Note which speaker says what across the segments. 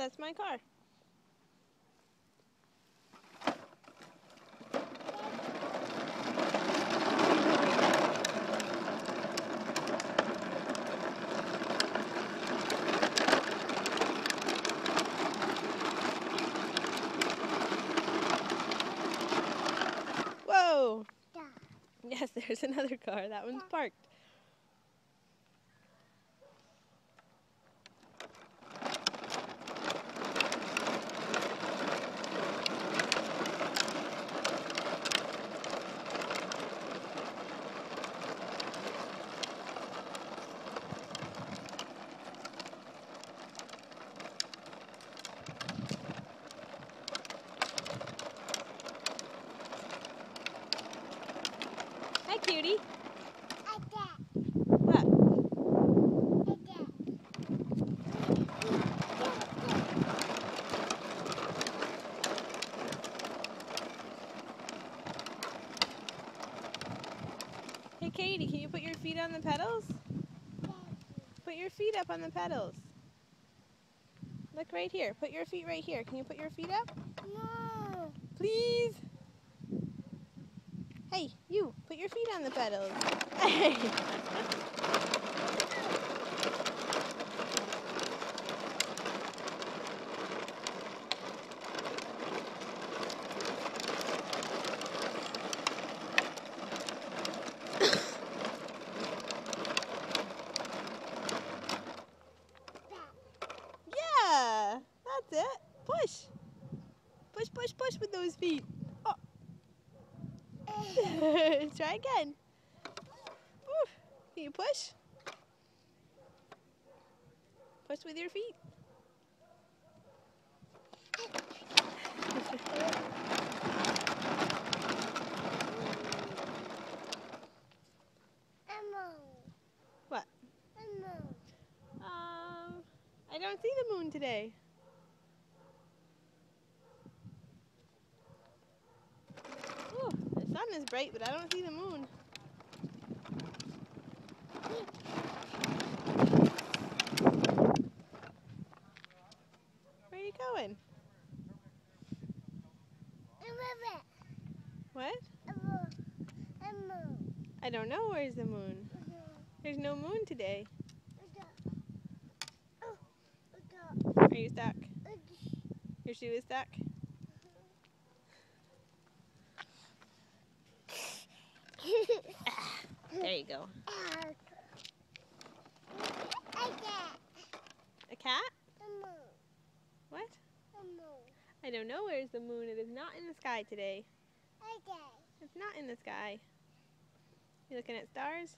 Speaker 1: That's my car. Whoa! Yes, there's another car. That one's parked. Hi, cutie. What? Hey, Katie, can you put your feet on the pedals? Put your feet up on the pedals. Look right here. Put your feet right here. Can you put your feet up?
Speaker 2: No.
Speaker 1: Please? Hey, you, put your feet on the pedals. Hey. Yeah, that's it. Push. Push, push, push with those feet. Oh. Try again. Woo. Can you push? Push with your feet. What? I don't see the moon today. Ooh, the sun is bright, but I don't see the moon. Where are you going? What? I don't know. Where's the moon? There's no moon today. Are you stuck? Your shoe is stuck? There you go. A cat? What? I don't know. Where's the moon? It is not in the sky today. It's not in the sky. You looking at stars?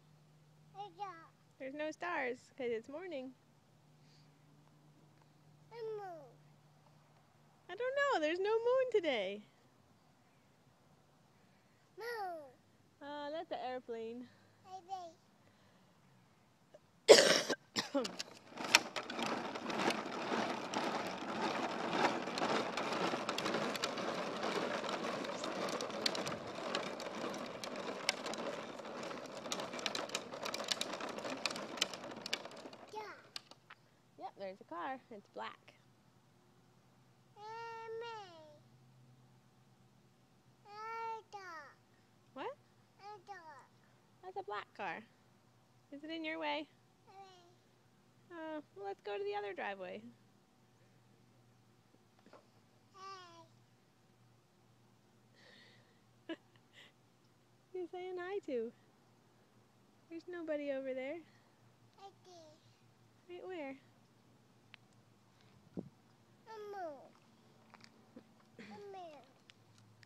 Speaker 1: There's no stars because it's morning. I don't know. There's no moon today. That's an airplane. Yep, there's a car. It's black. What? That's a black car. Is it in your way? Well, let's go to the other driveway. Who are you saying hi to? There's nobody over there. Right where?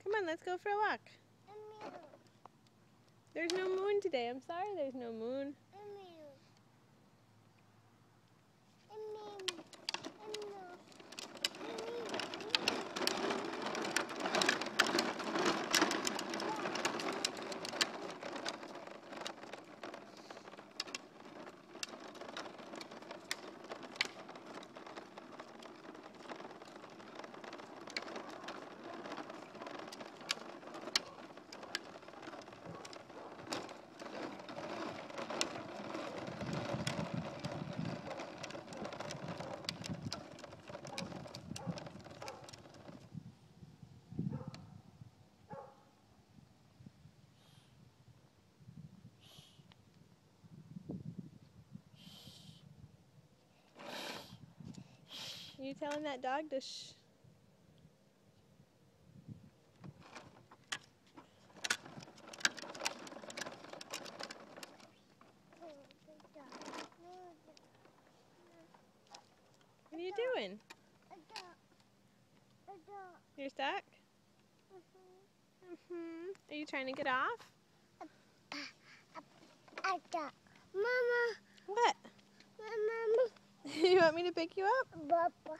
Speaker 1: Come on, let's go for a walk. There's no moon today. I'm sorry there's no moon. you telling that dog to shh? What are you doing? You're stuck? Are you trying to get off?
Speaker 2: Mama.
Speaker 1: What?
Speaker 2: Mama.
Speaker 1: You want me to pick you up?
Speaker 2: Papa.